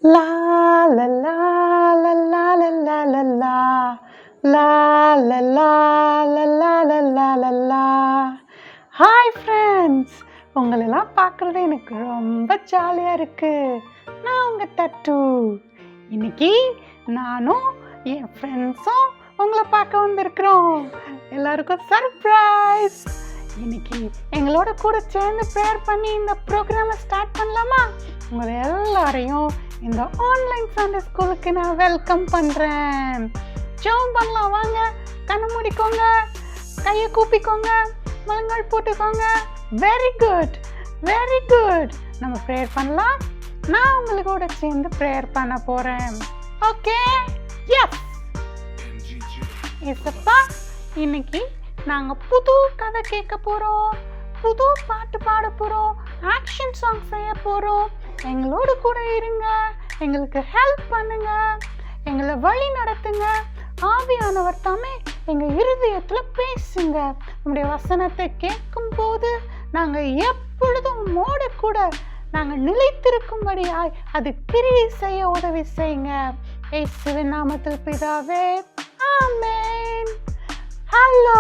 La la la la la la la la la. La la la la la la la la la. Hi friends, உங்களெல்லாம் பார்க்குறது எனக்கு ரொம்ப ஜாலியாக இருக்குது. நான் உங்கள் டட்டு. இன்னைக்கு நானும் என் ஃப்ரெண்ட்ஸும் உங்களை பார்க்க வந்திருக்கிறோம். எல்லாருக்கும் சர்ப்ரைஸ். இன்னைக்கு எங்களோட கூட சேர்ந்து ப்ரேயர் பண்ணி இந்த ப்ரோக்ராமை ஸ்டார்ட் பண்ணலாமா? உங்களை எல்லாரையும் இந்த ஆன்லைன் சண்டே ஸ்கூலுக்கு நான் வெல்கம் பண்ணுறேன். ஜெபம் பண்ணலாம் வாங்க. கண்ணை மூடிக்கோங்க, கையை கூப்பிக்கோங்க, முழங்கால் போட்டுக்கோங்க. Very good, very good. நம்ம ப்ரேயர் பண்ணலாம். நான் உங்களோட சேர்ந்து ப்ரேயர் பண்ண போகிறேன். ஓகே? எஸ். ஏசப்பா, இன்னைக்கு நாங்கள் புது கதை கேட்க போகிறோம், புது பாட்டு பாட போகிறோம், ஆக்ஷன் சாங் செய்ய போகிறோம். எங்களோட கூட இருங்க, எங்களுக்கு ஹெல்ப் பண்ணுங்க, எங்களை வழி நடத்துங்க. ஆவியானவர் தாமே எங்கள் இருதயத்தில் பேசுங்க. நம்முடைய வசனத்தை கேட்கும் போது நாங்கள் எப்பொழுதும் மோட கூட நாங்கள் நிலைத்திருக்கும்படியாய் அது கிரியை செய்ய உதவி செய்யுங்க. இயேசுவின் நாமத்தில் பிதாவே, ஆமென். ஹலோ,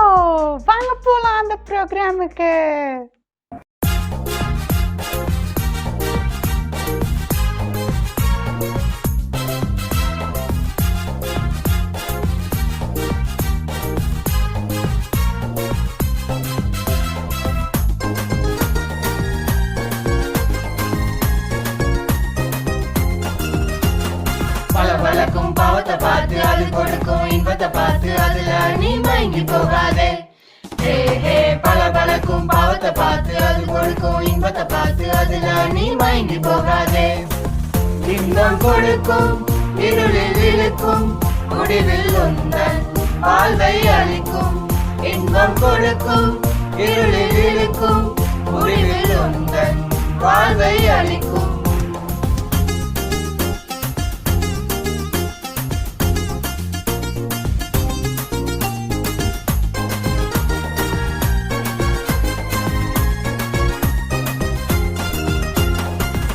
வாங்க போகலாம் அந்த ப்ரோக்ராமுக்கு. பலபலக்கும் பாவத்தை பார்த்து அது கொடுக்கும் இன்பத்தை பார்த்து அதுல நீ மயங்கி போகாதே. ஹே ஹே, பலபலக்கும் பாவத்தை பார்த்து அது கொடுக்கும் இன்பத்தை பார்த்து அதுல நீ மயங்கி போகாதே. இன்பம் கொடுக்கும் இருளில் இழுக்கும் முடிவில் உந்தன் வாழ்வை அளிக்கும். இன்பம் கொடுக்கும் இருளில் இழுக்கும் முடிவில் உந்தன் வாழ்வை அளிக்கும்.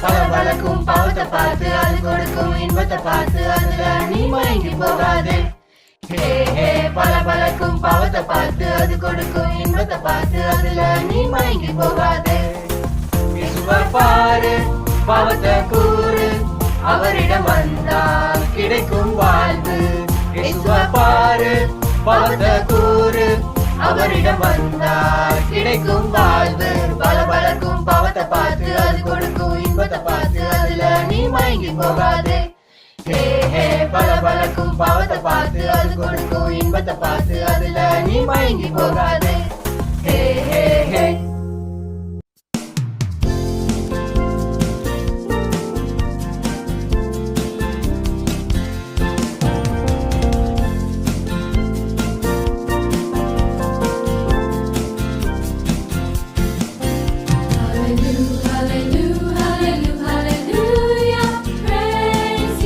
பலபலக்கும் பாவத்தை பார்த்து அது கொடுக்கும் இன்பத்தை பார்த்து அதுல நீ மயங்கி போகாதே. ஹே ஹே, பலபலக்கும் பாவத்தை பார்த்து அது கொடுக்கும் இன்பத்தை பார்த்து அதுல நீ மயங்கி போகாதே. இயேசுவை பாரு, பாவத்தை கூறு, அவரிடம் வந்தால் கிடைக்கும் வாழ்வு. இயேசுவை பாரு, பாவத்தை கூறு, அவரிடம் வந்தால் கிடைக்கும் வாழ்வு. பலபலக்கும் பாவத்தை பார்த்து அது கொடுக்கும் இன்பத்தை பார்த்து அதுல நீ மயங்கி போகாதே. ஹே ஹே, பலபலக்கும் பாவத்தை பார்த்து அது கொடுக்கும் இன்பத்தை பார்த்து அதுல நீ மயங்கி போகாதே. ஹே ஹே ஹே. Hallelujah, hallelujah, hallelujah, praise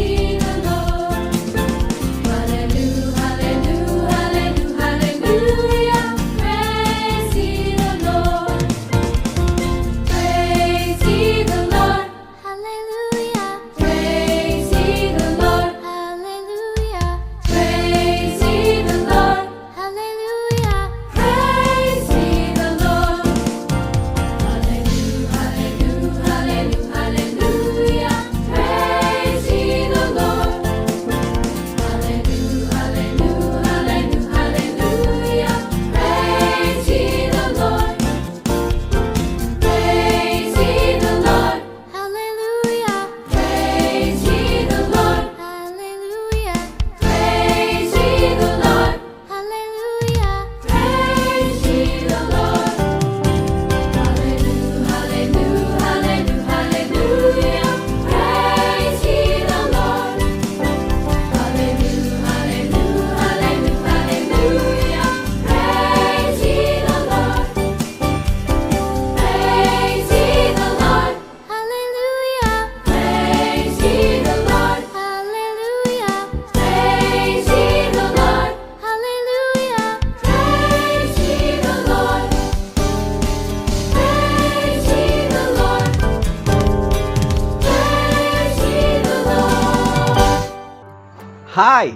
hi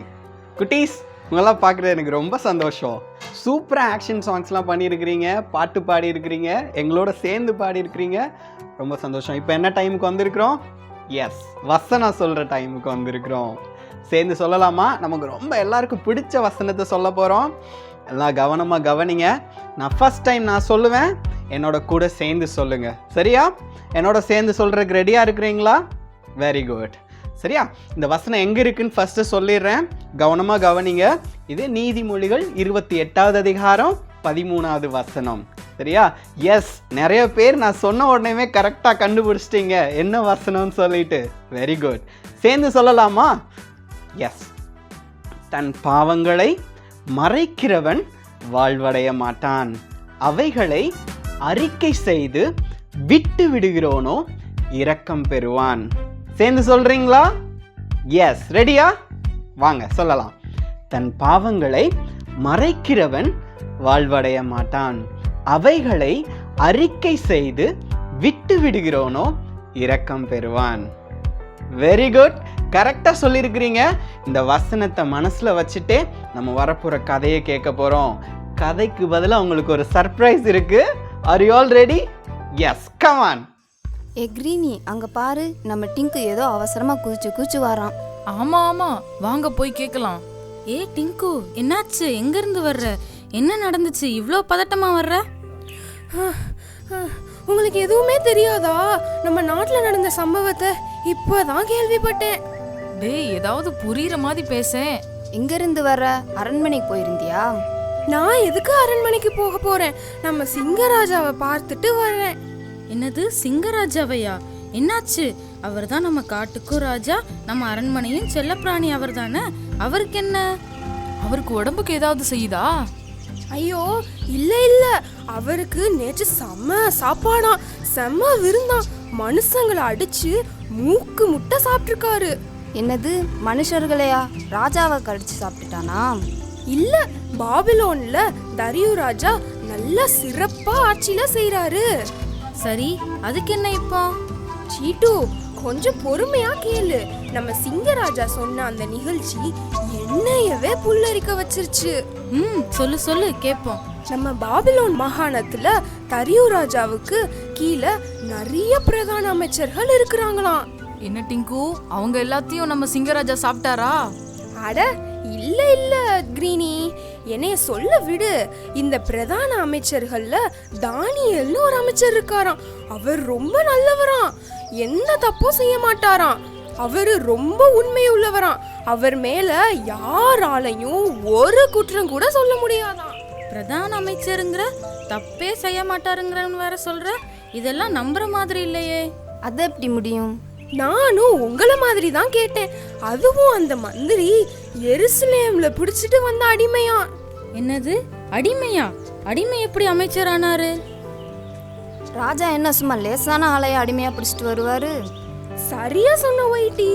குட்டீஸ், உங்களெல்லாம் பார்க்குறது எனக்கு ரொம்ப சந்தோஷம். சூப்பராக ஆக்ஷன் சாங்ஸ்லாம் பண்ணியிருக்கிறீங்க, பாட்டு பாடியிருக்கிறீங்க, எங்களோட சேர்ந்து பாடியிருக்கிறீங்க. ரொம்ப சந்தோஷம். இப்போ என்ன டைமுக்கு வந்திருக்கிறோம்? எஸ், வசனம் சொல்கிற டைமுக்கு வந்திருக்கிறோம். சேர்ந்து சொல்லலாமா? நமக்கு ரொம்ப எல்லாருக்கும் பிடிச்ச வசனத்தை சொல்ல போகிறோம். எல்லாம் கவனமாக கவனிங்க. நான் ஃபஸ்ட் டைம் நான் சொல்லுவேன், என்னோட கூட சேர்ந்து சொல்லுங்கள். சரியா? என்னோட சேர்ந்து சொல்கிறதுக்கு ரெடியாக இருக்கிறீங்களா? Very good. சரியா? இந்த வசனம் எங்கே இருக்குன்னு ஃபஸ்ட்டு சொல்லிடுறேன், கவனமாக கவனிங்க. இது நீதிமொழிகள் 28வது அதிகாரம் 13வது வசனம். சரியா? எஸ், நிறைய பேர் நான் சொன்ன உடனே கரெக்டாக கண்டுபிடிச்சிட்டீங்க என்ன வசனம்னு சொல்லிட்டு. Very good. சேர்ந்து சொல்லலாமா? எஸ். தன் பாவங்களை மறைக்கிறவன் வாழ்வடைய மாட்டான், அவைகளை அறிக்கை செய்து விட்டு விடுகிறோனோ இரக்கம் பெறுவான். சேர்ந்து சொல்றீங்களா? எஸ். ரெடியா? வாங்க சொல்லலாம். தன் பாவங்களை மறைக்கிறவன் வாழ்வடைய மாட்டான், அவைகளை அறிக்கை செய்து விட்டு விடுகிறோனோ இரக்கம் பெறுவான். Very good. கரெக்டாக சொல்லியிருக்கிறீங்க. இந்த வசனத்தை மனசில் வச்சுட்டு நம்ம வரப்போகிற கதையை கேட்க போகிறோம். கதைக்கு பதிலாக உங்களுக்கு ஒரு சர்ப்ரைஸ் இருக்கு. Are you all ready? Yes, come on. Greeny, அங்க பாரு, நம்ம டிங்கு ஏதோ அவசரமா குதிச்சு வரான். ஆமா ஆமா, வாங்க போய் கேட்கலாம். டிங்கு, என்னாச்சு? எங்க இருந்து வர்ற? என்ன நடந்துச்சு? இவ்ளோ பதட்டமா வர்ற? உங்களுக்கு எதுவுமே தெரியாதா? நம்ம நாட்டுல நடந்த சம்பவத்தை இப்பதான் கேள்விப்பட்டேன். டேய், ஏதாவது புரியுற மாதிரி பேசேன். எங்க இருந்து வர்ற? அரண்மனைக்கு போயிருந்தியா? நான் எதுக்கு அரண்மனைக்கு போக போறேன்? நம்ம சிங்கராஜாவை பார்த்துட்டு வர்றேன். என்னது, சிங்கராஜாவையா? என்னாச்சு? அவர் தான் நம்ம காட்டுக்கும் ராஜா, நம்ம அரண்மனையும் செல்லப்பிராணி அவர் தானே. அவருக்கு என்ன? அவருக்கு உடம்புக்கு ஏதாவது செய்யுதா? ஐயோ, இல்ல, அவருக்கு நேற்று செம்ம சாப்பாடாம், செம்ம விருந்தான். மனுஷங்களை அடிச்சு மூக்கு முட்டை சாப்பிட்டுருக்காரு. என்னது, மனுஷர்களையா? ராஜாவை கடிச்சு சாப்பிட்டுட்டானா? இல்ல, பாபிலோன்ல தரியு ராஜா நல்ல சிறப்பா ஆட்சியில செய்யறாரு. சரி, அதுக்கு என்ன இப்போ? சீட்டு, கொஞ்சம் பொறுமையா கேளு. நம்ம சிங்கராஜா சொன்ன அந்த நிகழ்ச்சி என்னையவே புல்லரிக்க வச்சிருச்சு. சொல்லு சொல்லு, கேட்போம். நம்ம பாபிலோன் மாகாணத்துல தரியு ராஜாவுக்கு கீழே நிறைய பிரதான அமைச்சர்கள் இருக்கிறாங்களாம். என்ன டிங்கு, அவங்க எல்லாத்தையும் நம்ம சிங்கராஜா சாப்பிட்டாரா? அட இல்ல கிரீனி, என்னைய சொல்ல விடு. இந்த பிரதான அமைச்சர்கள்ல தானியல்னு ஒரு அமைச்சர் இருக்காராம். அவர் ரொம்ப நல்லவராம், எந்த தப்பும் செய்ய மாட்டாராம். அவரு ரொம்ப உண்மையுள்ளவராம். அவர் மேல யாராலையும் ஒரு குற்றம் கூட சொல்ல முடியாதாம். பிரதான அமைச்சருங்கிற, தப்பே செய்ய மாட்டாருங்கிறன்னு வேற சொல்ற. இதெல்லாம் நம்புற மாதிரி இல்லையே. அது எப்படி முடியும்? நானும் உங்களை மாதிரி தான் கேட்டேன். அதுவும் அந்த மந்திரி எருசலேம்ல பிடிச்சிட்டு வந்த அடிமையா. என்னது, அடிமையா? அடிமை எப்படி அமைச்சர் ஆனாரு? ராஜா என்ன சும்மா லேசான ஆளைய அடிமையா பிடிச்சிட்டு வருவாரு? சரியா சொன்ன வைட்டி.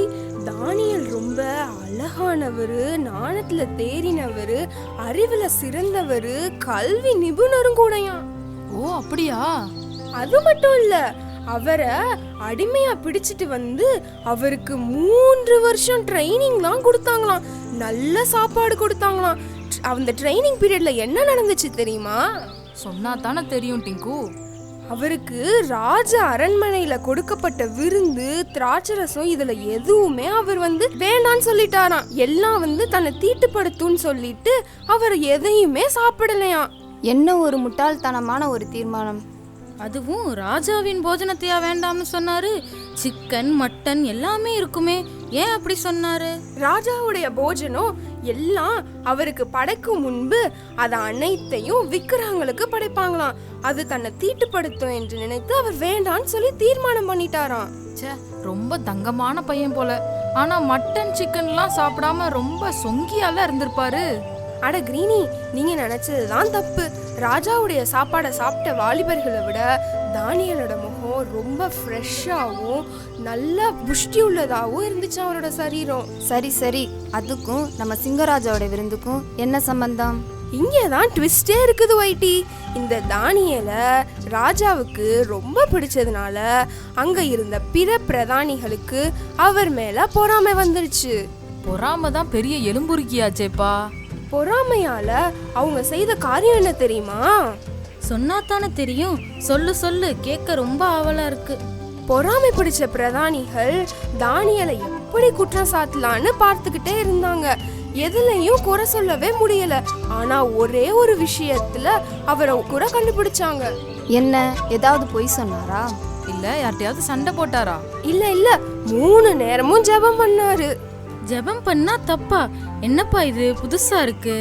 தானியல் ரொம்ப அழகானவரு, நாணத்துல தேறினவரு, அறிவுல சிறந்தவரு, கல்வி நிபுணரும் கூடயா. ஓ அப்படியா? அது மட்டும் இல்ல, அவரை அடிமையா பிடிச்சிட்டு வந்து அவருக்கு 3 வருஷம் ட்ரைனிங் தான் கொடுத்தாங்களாம். நல்ல சாப்பாடு கொடுத்தாங்களாம். அந்த ட்ரைனிங் பீரியட்ல என்ன நடந்துச்சு தெரியுமா? சொன்னா தானே தெரியும் டிங்கு. அவருக்கு ராஜ அரண்மனையில கொடுக்கப்பட்ட விருந்து, திராட்சரசம், இதுல எதுவுமே அவர் வேண்டான்னு சொல்லிட்டாராம். எல்லாம் தன்னை தீட்டுப்படுத்தும்னு சொல்லிட்டு அவர் எதையுமே சாப்பிடலையாம். என்ன ஒரு முட்டாள்தனமான ஒரு தீர்மானம். அதுவும் ராஜாவின் போஜனத்தையா வேண்டாம்னு சொன்னாரு? சிக்கன், மட்டன் எல்லாமே இருக்குமே, ஏன் அப்படி சொன்னாரு? ராஜாவுடைய போஜனம் எல்லாம் அவருக்கு படைக்கும் முன்பு அதை அனைத்தையும் விக்கிரகங்களுக்கு படைப்பாங்களாம். அது தன்னை தீட்டுப்படுத்தும் என்று நினைத்து அவர் வேண்டான்னு சொல்லி தீர்மானம் பண்ணிட்டாராம். ரொம்ப தங்கமான பையன் போல. ஆனா மட்டன் சிக்கன்லாம் சாப்பிடாம ரொம்ப சொங்கியால இருந்திருப்பாரு. அட கிரீனி, நீங்க நினைச்சதுதான் தப்பு. ராஜாவுடைய சாப்பாடை சாப்பிட்ட வாலிபர்களை விட தானியலோட முகம் ரொம்ப ஃப்ரெஷ்ஷாகவும் நல்ல புஷ்டி உள்ளதாகவும் இருந்துச்சு அவரோட சரீரம். சரி, அதுக்கும் நம்ம சிங்கராஜாவோட விருந்துக்கும் என்ன சம்பந்தம்? இங்கேதான் ட்விஸ்டே இருக்குது வைட்டி. இந்த தானியலை ராஜாவுக்கு ரொம்ப பிடிச்சதுனால அங்க இருந்த பிற பிரதானிகளுக்கு அவர் மேல பொறாமை வந்துருச்சு. பொறாம தான் பெரிய எலும்புருக்கியாச்சேப்பா. பொறாமையால அவங்க செய்த காரியம் என்ன தெரியுமா? சொன்னாத்தானே தெரியும். சொல்லு சொல்லு, கேட்க ரொம்ப ஆவலா இருக்கு. பொறாமை பிடிச்ச பிரதானிகள் தானியலை எப்படி குற்றம் சாட்டலான்னு பார்த்துக்கிட்டே இருந்தாங்க. எதுலயும் குறை சொல்லவே முடியல. ஆனா ஒரே ஒரு விஷயத்துல அவரை குறை கண்டுபிடிச்சாங்க. என்ன, ஏதாவது பொய் சொன்னாரா? இல்ல யார்ட்டையாவது சண்டை போட்டாரா? இல்ல 3 நேரமும் ஜெபம் பண்ணாரு. ஜெபம் பண்ணா தப்பா? என்னப்பா இது புதுசா இருக்கு.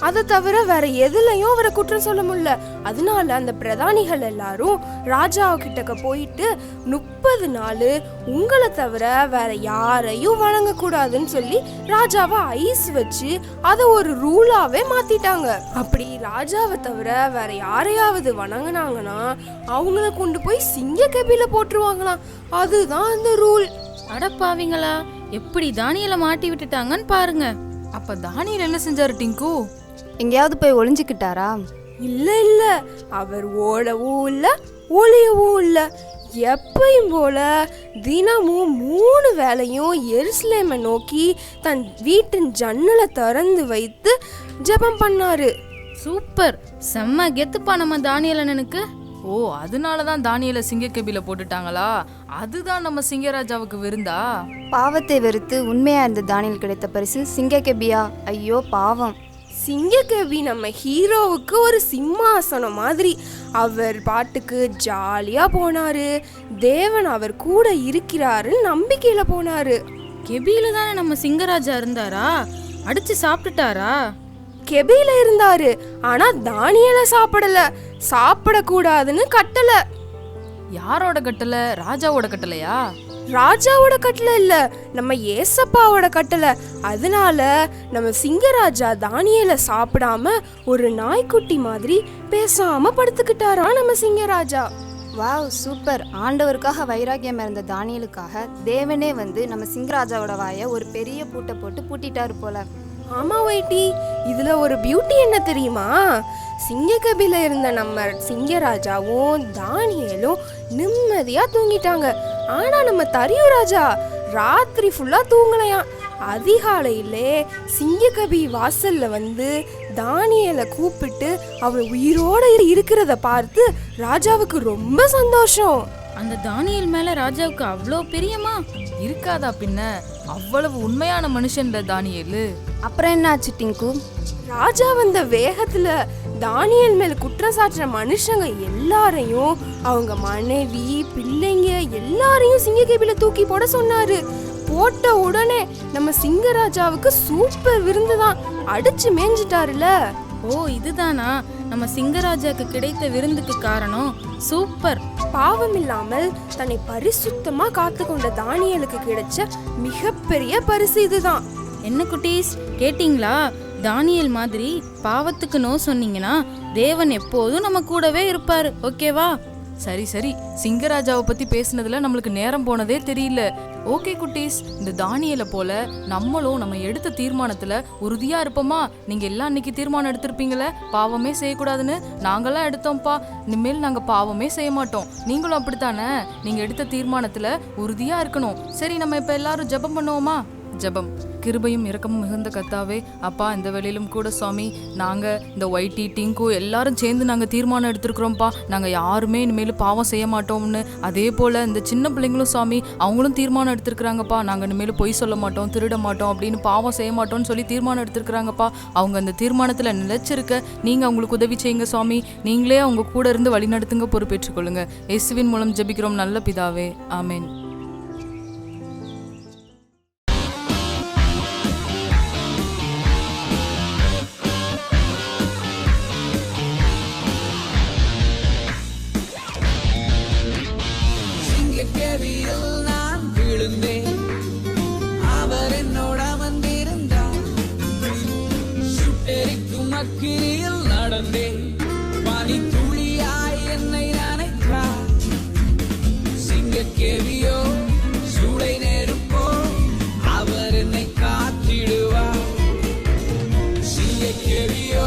அதை தவிர வேற எதுலயும் அவரை குற்றம் சொல்ல முடியல. அதனால அந்த பிரதானிகள் எல்லாரும் ராஜா கிட்டக்க போயிட்டு 30 நாள் உங்களை தவிர வேற யாரையும் வணங்க கூடாதுன்னு சொல்லி ராஜாவை ஐஸ் வச்சு அதை ஒரு ரூலாவே மாத்திட்டாங்க. அப்படி ராஜாவை தவிர வேற யாரையாவது வணங்கினாங்கன்னா அவங்கள கொண்டு போய் சிங்க கபில போட்டுருவாங்களாம். அதுதான் அந்த ரூல். அடப்பாவீங்களா, எப்படி தானியலை மாட்டி விட்டுட்டாங்கன்னு பாருங்க. அப்ப தானியல் என்ன செஞ்சாரு டிங்கு? எங்கேயாவது போய் ஒளிஞ்சுக்கிட்டாரா? இல்ல அவர் ஓடவும் இல்ல ஒளியவும் இல்ல. எப்பயும் போல தினமும் 3 வேளையும் எருசலேமை நோக்கி தன் வீட்டின் ஜன்னலை திறந்து வைத்து ஜெபம் பண்ணாரு. சூப்பர், செம்ம கெத்துப்பா நம்ம தானியல் அண்ணனுக்கு. ஓ, அதனாலதான் தானியலை சிங்கக்கபில போட்டுட்டாங்களா? அதுதான் நம்ம சிங்கராஜாவுக்கு விருந்தா? பாவத்தை வெறுத்து உண்மையா இருந்த தானியல் கிடைத்த பரிசு சிங்கக்கபியா? ஐயோ பாவம். சிங்கக்கவி நம்ம ஹீரோவுக்கு ஒரு சிம்மாசனம் மாதிரி. அவர் பாட்டுக்கு ஜாலியா போனாரு. தேவன் அவர் கூட இருக்கிறாருன்னு நம்பிக்கையில போனாரு. கெபியில தானே நம்ம சிங்கராஜா இருந்தாரா? அடிச்சு சாப்பிட்டுட்டாரா? கெபியில இருந்தாரு, ஆனா தானியலை சாப்பிடக்கூடாதுன்னு கட்டளை. யாரோட கட்டளை? ராஜாவோட கட்டளையா? ராஜாவோட கட்டளை இல்ல, நம்ம ஏசப்பாவோட கட்டளை. அதனால நம்ம சிங்கராஜா தானியலை சாப்பிடாம ஒரு நாய்க்குட்டி மாதிரி பேசாம படுத்துக்கிட்டாரா நம்ம சிங்கராஜா. Wow, super. ஆண்டவருக்காக வைராக்கியம் இருந்த தானியலுக்காக தேவனே வந்து நம்ம சிங்கராஜாவோட வாயை ஒரு பெரிய பூட்டை போட்டு பூட்டிட்டாரு போல. ஆமா வைட்டி, இதுல ஒரு பியூட்டி என்ன தெரியுமா? சிங்கக்கபில இருந்த நம்ம சிங்கராஜாவும் தானியலும் நிம்மதியா தூங்கிட்டாங்க. ஆனா நம்ம தரியு ராஜா ராத்திரி ஃபுல்லா தூங்கலையாம். அதிகாலையிலே சிங்கக்கபி வாசல்ல வந்து தானியலை கூப்பிட்டு அவன் உயிரோட இருக்கிறத பார்த்து ராஜாவுக்கு ரொம்ப சந்தோஷம். அந்த தானியல் மேல ராஜாவுக்கு அவ்வளோ பிரியமா? இருக்காதா பின்ன, அவ்வளவு உண்மையான மனுஷன்ல தானியல். அப்புறம் என்ன ஆச்சு டிங்கு? ராஜா வந்த வேகத்துல தானியல் மேல குற்றம் சாட்டுற மனுஷங்க எல்லாரையும், அவங்க மனைவி பிள்ளைங்க எல்லாரையும் சிங்கக்கபில தூக்கி போட சொன்னாரு. போட்ட உடனே நம்ம சிங்கராஜாவுக்கு சூப்பர் விருந்துதான். அடிச்சு மேஞ்சிட்டாருல. ஓ, இதுதானா நம்ம சிங்கராஜாக்கு கிடைத்த விருந்துக்கு காரணம்? சூப்பர். பாவம் இல்லாமல் தன்னை பரிசுத்தமா காத்து கொண்ட தானியலுக்கு கிடைச்ச மிகப்பெரிய பரிசு இதுதான். என்ன குட்டீஸ், கேட்டிங்களா? தானியல் மாதிரி பாவத்துக்கு நோ சொன்னீங்கன்னா தேவன் எப்போதும் நம்ம கூடவே இருப்பாரு. ஓகேவா? சரி சரி, சிங்கராஜாவை பத்தி பேசுனதுல நம்மளுக்கு நேரம் போனதே தெரியல. ஓகே குட்டீஸ், இந்த தானியலை போல நம்மளும் நம்ம எடுத்த தீர்மானத்துல உறுதியா இருப்போமா? நீங்க எல்லாம் இன்னைக்கு தீர்மானம் எடுத்திருப்பீங்களே, பாவமே செய்யக்கூடாதுன்னு. நாங்கெல்லாம் எடுத்தோம்ப்பா, இனிமேல் நாங்க பாவமே செய்ய மாட்டோம். நீங்களும் அப்படித்தானே? நீங்க எடுத்த தீர்மானத்துல உறுதியா இருக்கணும். சரி, நம்ம இப்ப எல்லாரும் ஜெபம் பண்ணுவோமா? ஜெபம். கிருபையும் இரக்கமும் மிகுந்த கர்த்தாவே, அப்பா, இந்த வேளையிலும் கூட சுவாமி, நாங்கள் இந்த ஒய்டி டிங்கு எல்லாரும் சேர்ந்து நாங்கள் தீர்மானம் எடுத்துருக்குறோம்ப்பா. நாங்கள் யாருமே இனிமேல் பாவம் செய்ய மாட்டோம்னு. அதே போல் இந்த சின்ன பிள்ளைங்களும் சுவாமி, அவங்களும் தீர்மானம் எடுத்துருக்குறாங்கப்பா. நாங்கள் இனிமேல் பொய் சொல்ல மாட்டோம், திருட மாட்டோம், அப்படின்னு பாவம் செய்ய மாட்டோம்னு சொல்லி தீர்மானம் எடுத்துருக்குறாங்கப்பா. அவங்க அந்த தீர்மானத்தில் நிலைச்சிருக்க நீங்கள் அவங்களுக்கு உதவி செய்யுங்க சுவாமி. நீங்களே அவங்க கூட இருந்து வழி நடத்துங்க, பொறுப்பேற்றுக்கொள்ளுங்க. இயேசுவின் மூலம் ஜெபிக்கிறோம் நல்ல பிதாவே, ஆமேன். அவர் என்னை காத்திடுவார். சிங்கக்கேவியோ